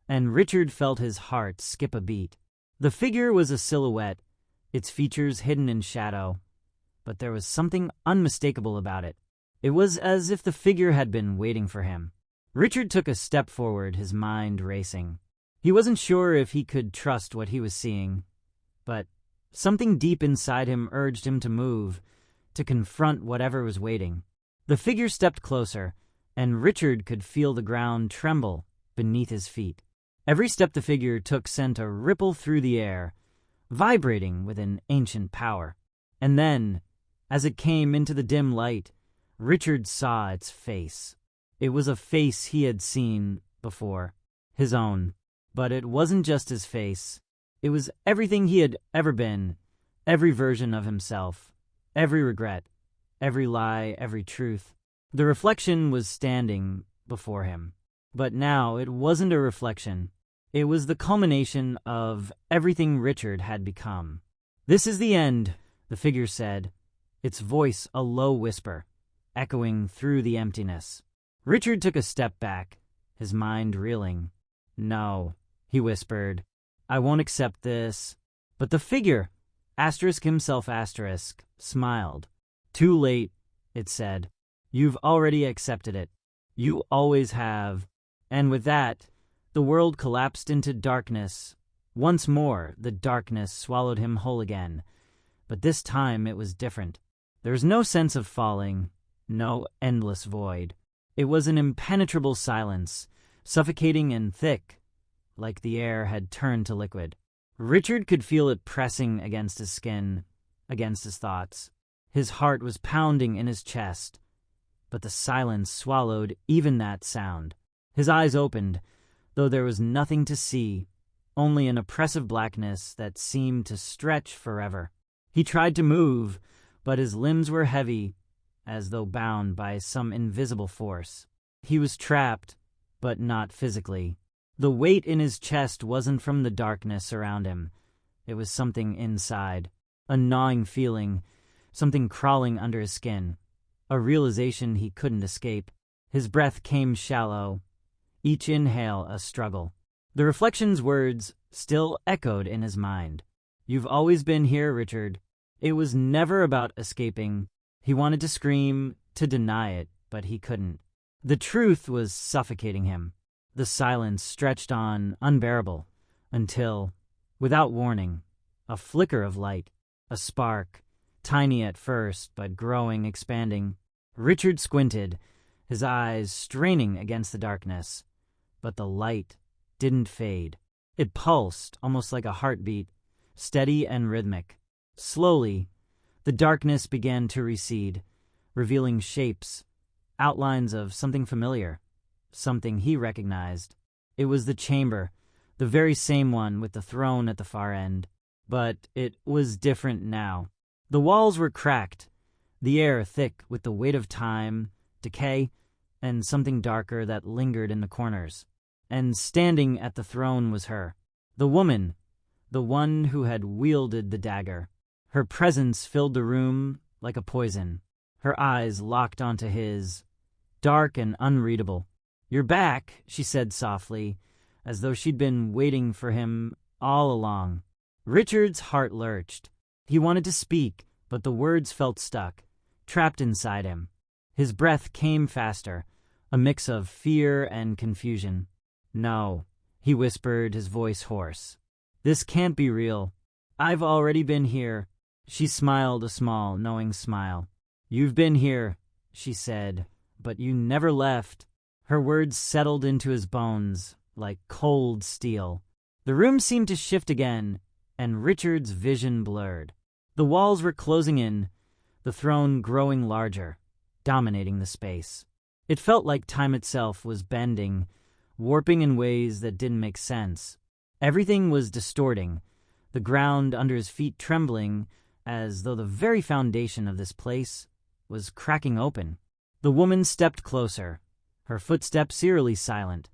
and Richard felt his heart skip a beat. The figure was a silhouette, its features hidden in shadow, but there was something unmistakable about it. It was as if the figure had been waiting for him. Richard took a step forward, his mind racing. He wasn't sure if he could trust what he was seeing, but something deep inside him urged him to move, to confront whatever was waiting. The figure stepped closer, and Richard could feel the ground tremble beneath his feet. Every step the figure took sent a ripple through the air, vibrating with an ancient power. And then, as it came into the dim light, Richard saw its face. It was a face he had seen before, his own. But it wasn't just his face. It was everything he had ever been, every version of himself, every regret, every lie, every truth. The reflection was standing before him. But now it wasn't a reflection. It was the culmination of everything Richard had become. "This is the end," the figure said, its voice a low whisper, echoing through the emptiness. Richard took a step back, his mind reeling. "No," he whispered, "I won't accept this." But the figure, *himself*, smiled. "Too late," it said. "You've already accepted it. You always have." And with that, the world collapsed into darkness. Once more, the darkness swallowed him whole again. But this time it was different. There was no sense of falling, no endless void. It was an impenetrable silence, suffocating and thick, like the air had turned to liquid. Richard could feel it pressing against his skin, against his thoughts. His heart was pounding in his chest, but the silence swallowed even that sound. His eyes opened, though there was nothing to see, only an oppressive blackness that seemed to stretch forever. He tried to move, but his limbs were heavy, as though bound by some invisible force. He was trapped, but not physically. The weight in his chest wasn't from the darkness around him. It was something inside, a gnawing feeling, something crawling under his skin, a realization he couldn't escape. His breath came shallow, each inhale a struggle. The reflection's words still echoed in his mind. "You've always been here, Richard." It was never about escaping. He wanted to scream, to deny it, but he couldn't. The truth was suffocating him. The silence stretched on, unbearable, until, without warning, a flicker of light, a spark, tiny at first, but growing, expanding. Richard squinted, his eyes straining against the darkness, but the light didn't fade. It pulsed, almost like a heartbeat, steady and rhythmic. Slowly, the darkness began to recede, revealing shapes, outlines of something familiar, something he recognized. It was the chamber, the very same one with the throne at the far end. But it was different now. The walls were cracked, the air thick with the weight of time, decay, and something darker that lingered in the corners. And standing at the throne was her, the woman, the one who had wielded the dagger. Her presence filled the room like a poison. Her eyes locked onto his, dark and unreadable. "You're back," she said softly, as though she'd been waiting for him all along. Richard's heart lurched. He wanted to speak, but the words felt stuck, trapped inside him. His breath came faster, a mix of fear and confusion. "No," he whispered, his voice hoarse. "This can't be real. I've already been here." She smiled a small, knowing smile. "You've been here," she said, "but you never left." Her words settled into his bones like cold steel. The room seemed to shift again, and Richard's vision blurred. The walls were closing in, the throne growing larger, dominating the space. It felt like time itself was bending, warping in ways that didn't make sense. Everything was distorting, the ground under his feet trembling, as though the very foundation of this place was cracking open. The woman stepped closer, her footsteps eerily silent,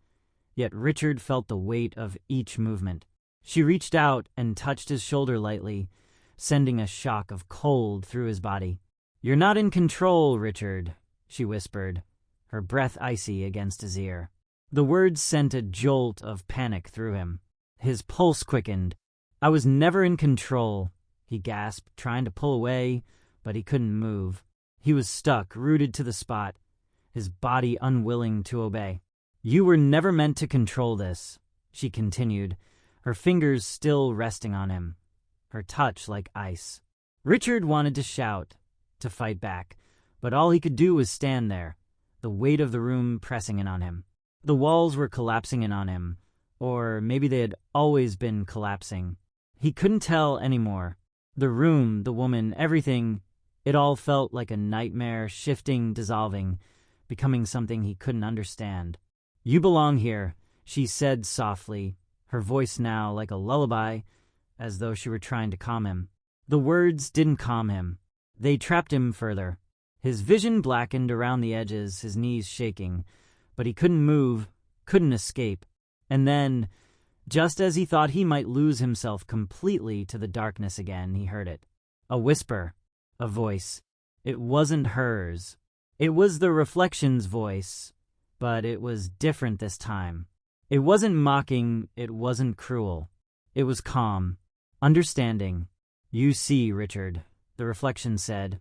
yet Richard felt the weight of each movement. She reached out and touched his shoulder lightly, sending a shock of cold through his body. "You're not in control, Richard," she whispered, her breath icy against his ear. The words sent a jolt of panic through him. His pulse quickened. "I was never in control," he gasped, trying to pull away, but he couldn't move. He was stuck, rooted to the spot, his body unwilling to obey. "You were never meant to control this," she continued, her fingers still resting on him, her touch like ice. Richard wanted to shout, to fight back, but all he could do was stand there, the weight of the room pressing in on him. The walls were collapsing in on him, or maybe they had always been collapsing. He couldn't tell anymore. The room, the woman, everything, it all felt like a nightmare, shifting, dissolving, becoming something he couldn't understand. "You belong here," she said softly, her voice now like a lullaby, as though she were trying to calm him. The words didn't calm him. They trapped him further. His vision blackened around the edges, his knees shaking, but he couldn't move, couldn't escape. And then, just as he thought he might lose himself completely to the darkness again, he heard it. A whisper, a voice. It wasn't hers. It was the reflection's voice, but it was different this time. It wasn't mocking, it wasn't cruel. It was calm, understanding. "You see, Richard," the reflection said,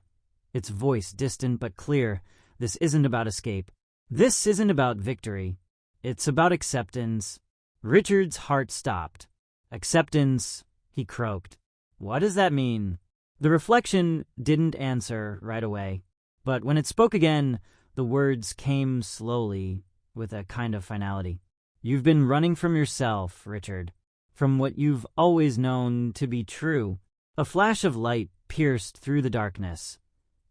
its voice distant but clear. "This isn't about escape. This isn't about victory. It's about acceptance." Richard's heart stopped. "Acceptance," he croaked. "What does that mean?" The reflection didn't answer right away, but when it spoke again, the words came slowly, with a kind of finality. "You've been running from yourself, Richard, from what you've always known to be true." A flash of light pierced through the darkness,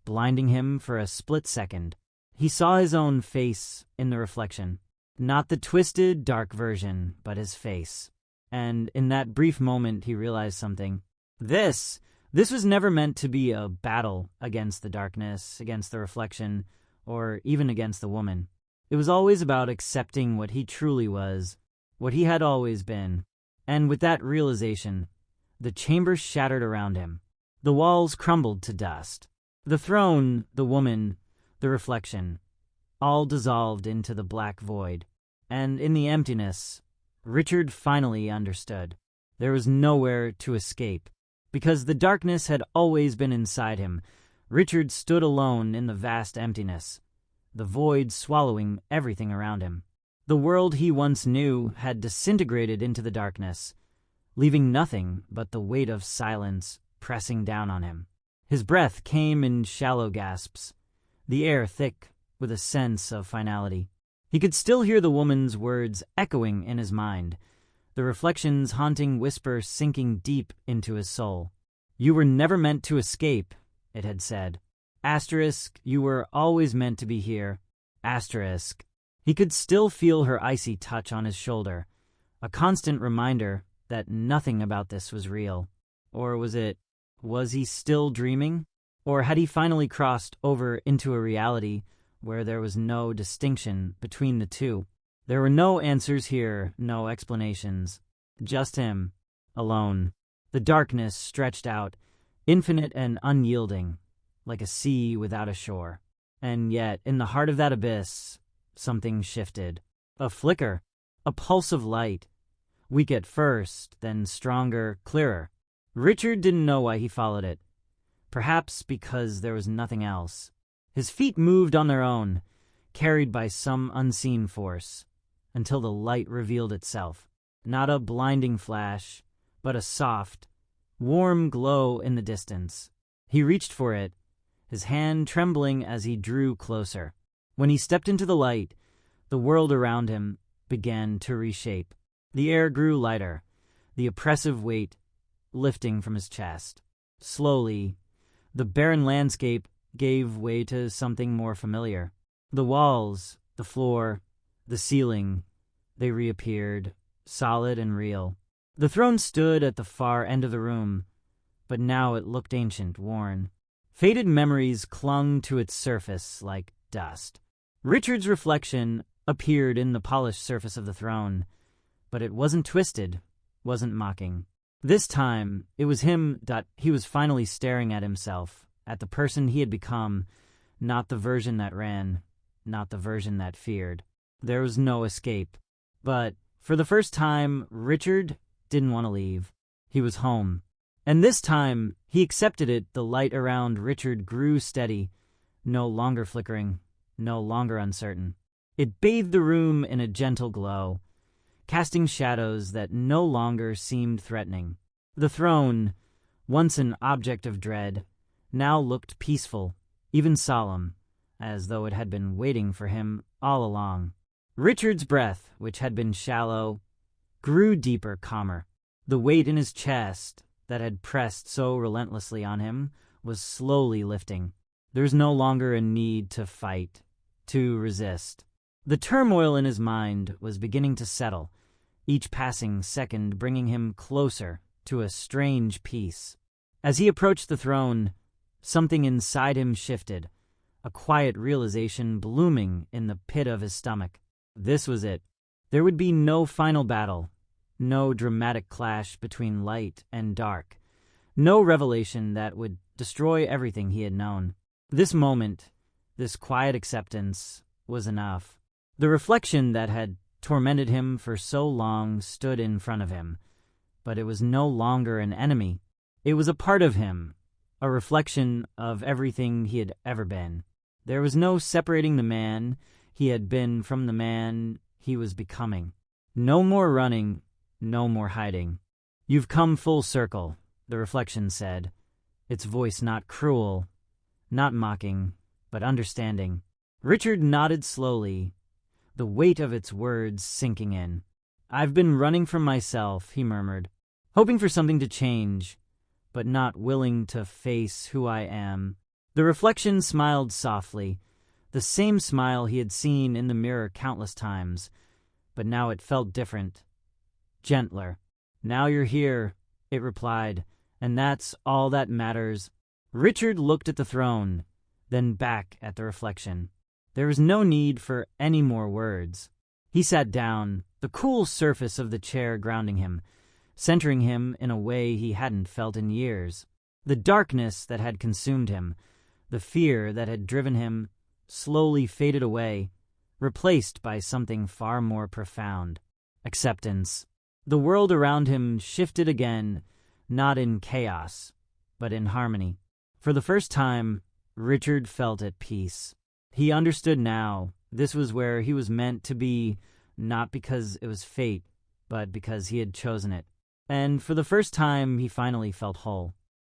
blinding him for a split second. He saw his own face in the reflection. Not the twisted, dark version, but his face. And in that brief moment, he realized something. This was never meant to be a battle against the darkness, against the reflection, or even against the woman. It was always about accepting what he truly was, what he had always been. And with that realization, the chamber shattered around him. The walls crumbled to dust. The throne, the woman, the reflection, all dissolved into the black void. And in the emptiness, Richard finally understood. There was nowhere to escape. Because the darkness had always been inside him, Richard stood alone in the vast emptiness, the void swallowing everything around him. The world he once knew had disintegrated into the darkness, leaving nothing but the weight of silence pressing down on him. His breath came in shallow gasps, the air thick with a sense of finality. He could still hear the woman's words echoing in his mind, the reflection's haunting whisper sinking deep into his soul. "You were never meant to escape," it had said. Asterisk, "you were always meant to be here." Asterisk. He could still feel her icy touch on his shoulder, a constant reminder that nothing about this was real. Or was he still dreaming? Or had he finally crossed over into a reality where there was no distinction between the two? There were no answers here, no explanations. Just him, alone. The darkness stretched out, infinite and unyielding, like a sea without a shore. And yet, in the heart of that abyss, something shifted. A flicker, a pulse of light. Weak at first, then stronger, clearer. Richard didn't know why he followed it. Perhaps because there was nothing else. His feet moved on their own, carried by some unseen force, until the light revealed itself. Not a blinding flash, but a soft, warm glow in the distance. He reached for it, his hand trembling as he drew closer. When he stepped into the light, the world around him began to reshape. The air grew lighter, the oppressive weight lifting from his chest. Slowly, the barren landscape gave way to something more familiar. The walls, the floor, the ceiling, they reappeared, solid and real. The throne stood at the far end of the room, but now it looked ancient, worn. Faded memories clung to its surface like dust. Richard's reflection appeared in the polished surface of the throne, but it wasn't twisted, wasn't mocking. This time, it was him that he was finally staring at himself, at the person he had become, not the version that ran, not the version that feared. There was no escape. But for the first time, Richard didn't want to leave. He was home. And this time, he accepted it. The light around Richard grew steady, no longer flickering, no longer uncertain. It bathed the room in a gentle glow, casting shadows that no longer seemed threatening. The throne, once an object of dread, now looked peaceful, even solemn, as though it had been waiting for him all along. Richard's breath, which had been shallow, grew deeper, calmer. The weight in his chest that had pressed so relentlessly on him was slowly lifting. There was no longer a need to fight, to resist. The turmoil in his mind was beginning to settle, each passing second bringing him closer to a strange peace. As he approached the throne, something inside him shifted, a quiet realization blooming in the pit of his stomach. This was it. There would be no final battle, no dramatic clash between light and dark, no revelation that would destroy everything he had known. This moment, this quiet acceptance, was enough. The reflection that had tormented him for so long stood in front of him, but it was no longer an enemy. It was a part of him, a reflection of everything he had ever been. There was no separating the man he had been from the man he was becoming. No more running, no more hiding. "You've come full circle," the reflection said, its voice not cruel, not mocking, but understanding. Richard nodded slowly, the weight of its words sinking in. "I've been running from myself," he murmured, hoping for something to change, but not willing to face who I am. The reflection smiled softly, the same smile he had seen in the mirror countless times, but now it felt different, gentler. "Now you're here," it replied, "and that's all that matters." Richard looked at the throne, then back at the reflection. There was no need for any more words. He sat down, the cool surface of the chair grounding him, centering him in a way he hadn't felt in years. The darkness that had consumed him, the fear that had driven him, slowly faded away, replaced by something far more profound: acceptance. The world around him shifted again, not in chaos, but in harmony. For the first time, Richard felt at peace. He understood now this was where he was meant to be, not because it was fate, but because he had chosen it. And for the first time, he finally felt whole.